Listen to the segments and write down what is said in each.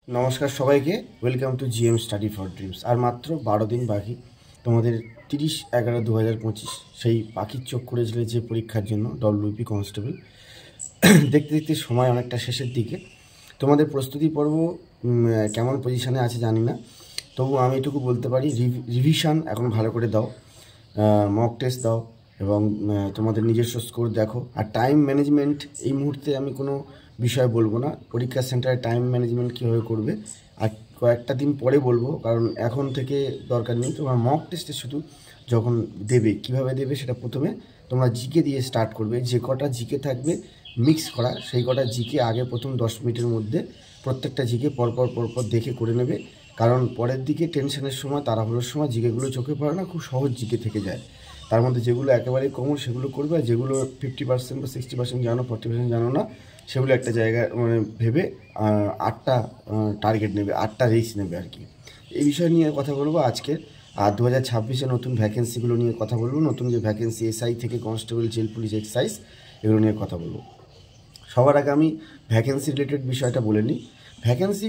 নমস্কার সবাইকে, welcome to GM study for dreams. আর মাত্র 12 দিন বাকি তোমাদের 30/11/2025 সেই পাখির চোখ করেছিল যে পরীক্ষার জন্য ডব্লিউপি কনস্টেবল। দেখতে দেখতে সময় অনেকটা শেষের দিকে। তোমাদের প্রস্তুতি পর্ব কেমন পজিশানে আছে জানি না, তবু আমি এটুকু বলতে পারি রিভিশন এখন ভালো করে দাও, মক টেস্ট দাও এবং তোমাদের নিজস্ব স্কোর দেখো। আর টাইম ম্যানেজমেন্ট এই মুহূর্তে আমি কোনো বিষয় বলবো না, পরীক্ষা সেন্টারে টাইম ম্যানেজমেন্ট কীভাবে করবে আর কয়েকটা দিন পরে বলবো, কারণ এখন থেকে দরকার নেই। তোমার মক টেস্টে শুধু যখন দেবে কীভাবে দেবে সেটা প্রথমে তোমরা জিকে দিয়ে স্টার্ট করবে। যে কটা জিকে থাকবে মিক্স করা, সেই কটা জিকে আগে প্রথম 10 মিনিটের মধ্যে প্রত্যেকটা জিকে পরপর দেখে করে নেবে, কারণ পরের দিকে টেনশনের সময় তাড়াহুড়োর সময় জিকেগুলো চোখে পড়ে না, খুব সহজ জিকে থেকে যায়। তার মধ্যে যেগুলো একেবারেই কমন সেগুলো করবে, আর যেগুলো 50% বা 60% জানো, 40% জানো না, সেগুলো একটা জায়গায় ভেবে 8টা টার্গেট নেবে, 8টা রেস নেবে আর কি। এই বিষয় নিয়ে কথা বলবো আজকে। আর 2026-এ নতুন ভ্যাকেন্সিগুলো নিয়ে কথা বলবো, নতুন যে ভ্যাকেন্সি এসআই থেকে কনস্টেবল, জেল পুলিশ, এক্সাইজ, এগুলো নিয়ে কথা বলবো। সবার আগে আমি ভ্যাকেন্সি রিলেটেড বিষয়টা বলে নিই। ভ্যাকেন্সি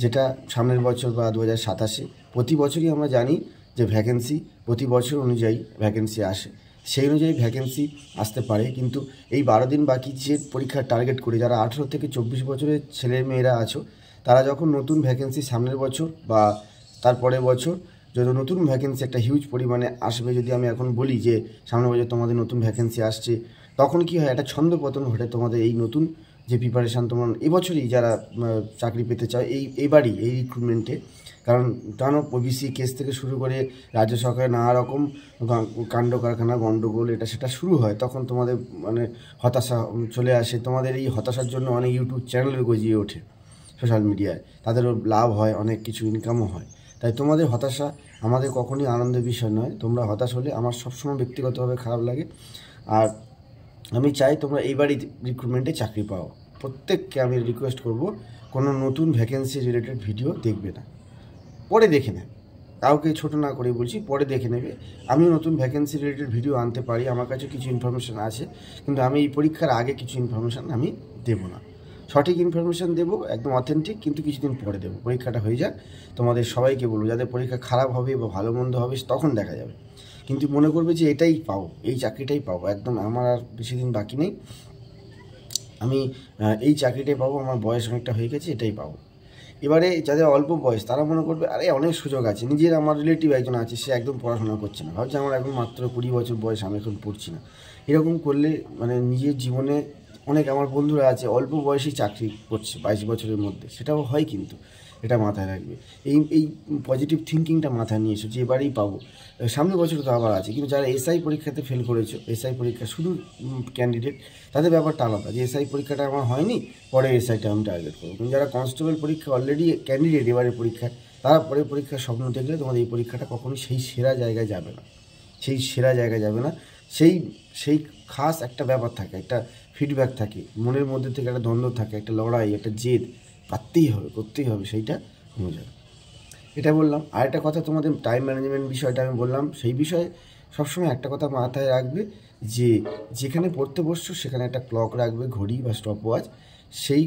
যেটা সামনের বছর বা 2027-এ, প্রতি বছরই আমরা জানি যে ভ্যাকেন্সি প্রতি বছর অনুযায়ী ভ্যাকেন্সি আসে, সেই অনুযায়ী ভ্যাকেন্সি আসতে পারে। কিন্তু এই 12 দিন বাকি যে পরীক্ষার টার্গেট করে যারা 18 থেকে 24 বছরের ছেলে মেয়েরা আছো, তারা যখন নতুন ভ্যাকেন্সি সামনের বছর বা তারপরের বছর যদি নতুন ভ্যাকেন্সি একটা হিউজ পরিমাণে আসবে, যদি আমি এখন বলি যে সামনের বছর তোমাদের নতুন ভ্যাকেন্সি আসছে, তখন কি হয়, একটা ছন্দপতন ঘটে তোমাদের এই নতুন যে প্রিপারেশান তোমরা এবছরই যারা চাকরি পেতে চাও এইবারই এই রিক্রুটমেন্টে। কারণ জানো, ওবিসি কেস থেকে শুরু করে রাজ্য সরকারের নানা রকম কাণ্ড কারখানা গণ্ডগোল এটা সেটা শুরু হয়, তখন তোমাদের হতাশা চলে আসে। তোমাদের এই হতাশার জন্য অনেক ইউটিউব চ্যানেল গজিয়ে ওঠে সোশ্যাল মিডিয়ায়, তাদেরও লাভ হয়, অনেক কিছু ইনকামও হয়। তাই তোমাদের হতাশা আমাদের কখনই আনন্দের বিষয় নয়। তোমরা হতাশ হলে আমার সবসময় ব্যক্তিগতভাবে খারাপ লাগে। আর আমি চাই তোমরা এইবারই রিক্রুটমেন্টে চাকরি পাও। প্রত্যেককে আমি রিকোয়েস্ট করব, কোনো নতুন ভ্যাকেন্সি রিলেটেড ভিডিও দেখবে না, পরে দেখে নেবে। কাউকে ছোটো না করে বলছি, পরে দেখে নেবে। আমিও নতুন ভ্যাকেন্সি রিলেটেড ভিডিও আনতে পারি, আমার কাছে কিছু ইনফরমেশান আছে, কিন্তু আমি এই পরীক্ষার আগে কিছু ইনফরমেশান আমি দেবো না। সঠিক ইনফরমেশান দেবো, একদম অথেন্টিক, কিন্তু কিছুদিন পরে দেবো। পরীক্ষাটা হয়ে যাক, তোমাদের সবাইকে বলবো, যাদের পরীক্ষা খারাপ হবে বা ভালো মন্দ হবে তখন দেখা যাবে, কিন্তু মনে করবে যে এটাই পাবো, এই চাকরিটাই পাবো। একদম আমার আর বেশি দিন বাকি নেই, আমি এই চাকরিটাই পাবো, আমার বয়স অনেকটা হয়ে গেছে, এটাই পাবো। এবারে যাদের অল্প বয়স তারা মনে করবে আরে অনেক সুযোগ আছে। নিজের আমার রিলেটিভ একজন আছে, সে একদম পড়াশোনা করছে না, ভাবছে আমার এখন মাত্র 20 বছর বয়স, আমি এখন পড়ছি না। এরকম করলে নিজের জীবনে অনেক আমার বন্ধুরা আছে অল্প বয়সেই চাকরি করছে 22 বছরের মধ্যে, সেটাও হয়, কিন্তু এটা মাথায় রাখবে। এই পজিটিভ থিঙ্কিংটা মাথায় নিয়ে এসো যে এবারেই পাবো, সামনের বছর তো আবার আছে। কিন্তু যারা এসআই পরীক্ষাতে ফেল করেছো, এসআই পরীক্ষা শুধু ক্যান্ডিডেট, তাদের ব্যাপারটা আলাদা, যে এসআই পরীক্ষাটা আমার হয়নি, পরে এসআইটা আমি টার্গেট করবো। কিন্তু যারা কনস্টেবল পরীক্ষা অলরেডি ক্যান্ডিডেট এবারের পরীক্ষায়, তারা পরের পরীক্ষার স্বপ্ন দেখলে তোমাদের এই পরীক্ষাটা কখনোই সেই সেরা জায়গায় যাবে না, সেই সেরা জায়গায় যাবে না। সেই খাস একটা ব্যাপার থাকে, একটা ফিডব্যাক থাকে, মনের মধ্যে থেকে একটা দ্বন্দ্ব থাকে, একটা লড়াই, একটা জেদ, পারতেই হবে, করতেই হবে, সেইটা হয়ে যাবে। এটা বললাম। আরেকটা কথা, তোমাদের টাইম ম্যানেজমেন্ট বিষয়টা আমি বললাম, সেই বিষয়ে সবসময় একটা কথা মাথায় রাখবে, যে যেখানে পড়তে বসছো সেখানে একটা ক্লক রাখবে, ঘড়ি বা স্টপ ওয়াচ। সেই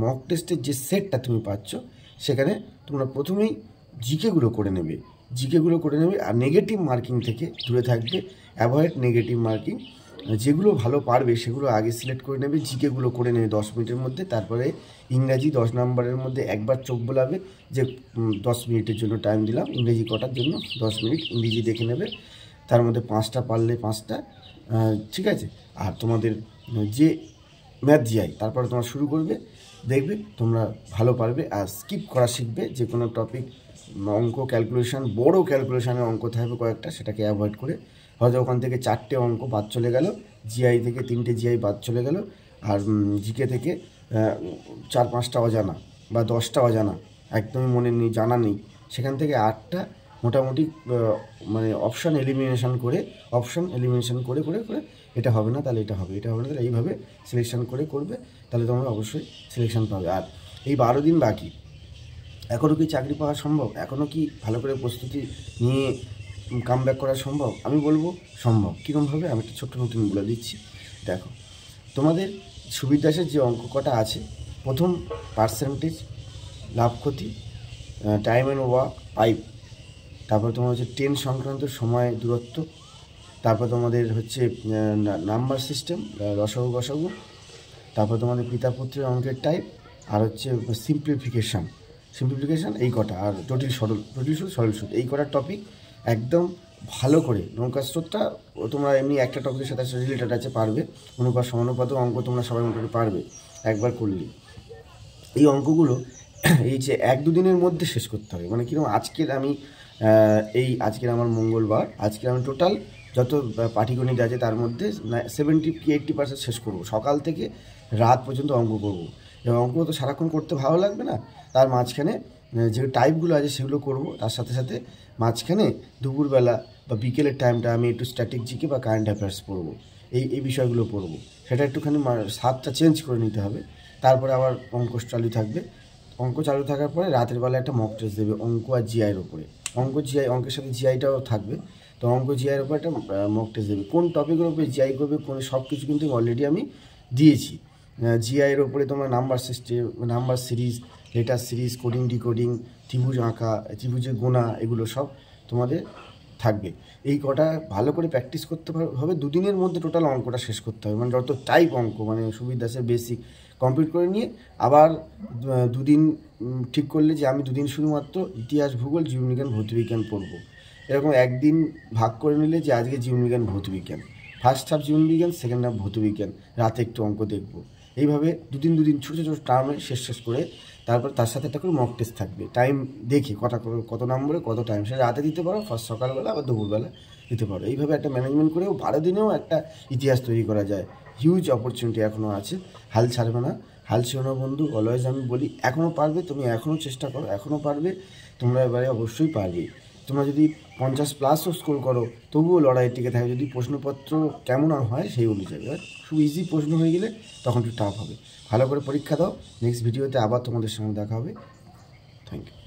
মক টেস্টের যে সেটটা তুমি পাচ্ছ, সেখানে তোমরা প্রথমেই জিকেগুলো করে নেবে, আর নেগেটিভ মার্কিং থেকে দূরে থাকবে, অ্যাভয়েড নেগেটিভ মার্কিং। যেগুলো ভালো পারবে সেগুলো আগে সিলেক্ট করে নেবে, জিকেগুলো করে নেবে 10 মিনিটের মধ্যে। তারপরে ইংরাজি 10 নম্বরের মধ্যে একবার চোখ বোলাবে যে 10 মিনিটের জন্য টাইম দিলাম ইংরেজি কটার জন্য, 10 মিনিট ইংরেজি দেখে নেবে। তার মধ্যে 5টা পারলে 5টা, ঠিক আছে। আর তোমাদের যে ম্যাথ জিআই, তারপরে তোমরা শুরু করবে, দেখবে তোমরা ভালো পারবে। আর স্কিপ করা শিখবে, যে কোনো টপিক, অঙ্ক ক্যালকুলেশান, বড় ক্যালকুলেশানের অঙ্ক থাকবে কয়েকটা, সেটাকে অ্যাভয়েড করে, হয়তো ওখান থেকে 4টে অঙ্ক বাদ চলে গেল, জিআই থেকে 3টে জিআই বাদ চলে গেল, আর জিকে থেকে 4-5টা অজানা বা 10টা অজানা একদমই মনে নেই, জানা নেই, সেখান থেকে 8টা মোটামুটি অপশান এলিমিনেশন করে করে এটা হবে না তাহলে এটা হবে, এটা হবে না তাহলে এইভাবে সিলেকশান করে করবে, তাহলে তোমরা অবশ্যই সিলেকশান পাবে। আর এই 12 দিন বাকি, এখনও কি চাকরি পাওয়া সম্ভব? এখনও কি ভালো করে প্রস্তুতি নিয়ে কামব্যাক করা সম্ভব? আমি বলবো সম্ভব। কীরকমভাবে? আমি একটা ছোট্ট রুটিন বলে দিচ্ছি। দেখো, তোমাদের সুবিধাসের যে অঙ্ক কটা আছে, প্রথম পার্সেন্টেজ, লাভ ক্ষতি, টাইম অ্যান্ড ওয়ার্ক, পাইপ, তারপর তোমার হচ্ছে ট্রেন সংক্রান্ত সময় দূরত্ব, তারপর তোমাদের হচ্ছে নাম্বার সিস্টেম, রসগু গসগু, তারপর তোমাদের পিতা পুত্রের অঙ্কের টাইপ, আর হচ্ছে সিম্পলিফিকেশান এই কটা, আর জটিল সুদ সরল সুদ, এই কটা টপিক একদম ভালো করে। নৌকা স্রোতটা তোমরা এমনি একটা টপিকের সাথে রিলেটেড আছে, পারবে। অনুপাত সমানুপাত অঙ্ক তোমরা সবাই মোটামুটি পারবে একবার করলে। এই অঙ্কগুলো এই যে 1-2 দিনের মধ্যে শেষ করতে হবে। মানে কিরকম, আজকের আমার মঙ্গলবার, আজকে আমি টোটাল যত পাটিগণিত আছে তার মধ্যে 70-80% শেষ করবো। সকাল থেকে রাত পর্যন্ত অঙ্ক করবো, এবং অঙ্ক তো সারাক্ষণ করতে ভালো লাগবে না, তার মাঝখানে যে টাইপগুলো আছে সেগুলো করব। তার সাথে সাথে মাঝখানে দুপুরবেলা বা বিকেলের টাইমটা আমি একটু স্ট্যাটিক জিকে বা কারেন্ট অ্যাফেয়ার্স পড়বো, এই বিষয়গুলো পড়বো। সেটা একটুখানি স্বাদটা চেঞ্জ করে নিতে হবে। তারপরে আবার অঙ্ক চালু থাকবে। অঙ্ক চালু থাকার পরে রাতের বেলা একটা মক টেস্ট দেবে অঙ্ক আর জিআইয়ের ওপরে। অঙ্কের সাথে জিআইটাও থাকবে, তো অঙ্ক জিআইয়ের ওপর একটা মক টেস্ট দেবে। কোন টপিকের উপরে জিআই করবে, কোন সব কিছু কিন্তু অলরেডি আমি দিয়েছি। জিআইয়ের ওপরে তোমার number system, number series, letter series, coding decoding, ত্রিভুজ আঁকা, ত্রিভুজের গোনা, এগুলো সব তোমাদের থাকবে। এই কটা ভালো করে প্র্যাকটিস করতে হবে। 2 দিনের মধ্যে টোটাল অঙ্কটা শেষ করতে হবে। মানে যত টাইপ অঙ্ক, মানে সুবির দাসের বেসিক কমপ্লিট করে নিয়ে আবার 2 দিন ঠিক করলে যে আমি 2 দিন শুধুমাত্র ইতিহাস, ভূগোল, জীববিজ্ঞান, ভৌতবিজ্ঞান পড়বো। এরকম একদিন ভাগ করে নিলে যে আজকে জীববিজ্ঞান, ভৌতবিজ্ঞান, ফার্স্ট হাফ জীবনবিজ্ঞান, সেকেন্ড হাফ ভৌতবিজ্ঞান, রাতে একটু অঙ্ক দেখবো। এইভাবে 2 দিন ছোটো ছোটো টার্মে শেষ করে তারপর তার সাথে একটা করে মক টেস্ট থাকবে। টাইম দেখে কত নম্বরে কত টাইম, সেটা রাতে দিতে পারো, ফার্স্ট সকালবেলা আবার দুপুরবেলা দিতে পারো। এইভাবে একটা ম্যানেজমেন্ট করেও 12 দিনেও একটা ইতিহাস তৈরি করা যায়। হিউজ অপরচুনিটি এখনও আছে, হাল ছাড়বে না, হাল ছেড়ো না বন্ধু। অলওয়েজ আমি বলি, এখনও পারবে, তুমি এখনও চেষ্টা করো, এখনও পারবে, তোমরা এবারে অবশ্যই পারবে। তোমরা যদি 50+ স্কোর করো তবুও লড়াই টিকে থাকে, যদি প্রশ্নপত্র কেমন হয় সেই অনুযায়ী। খুব ইজি প্রশ্ন হয়ে গেলে তখন একটু টাফ হবে। ভালো করে পরীক্ষা দাও। নেক্সট ভিডিওতে আবার তোমাদের সঙ্গে দেখা হবে। Thank you.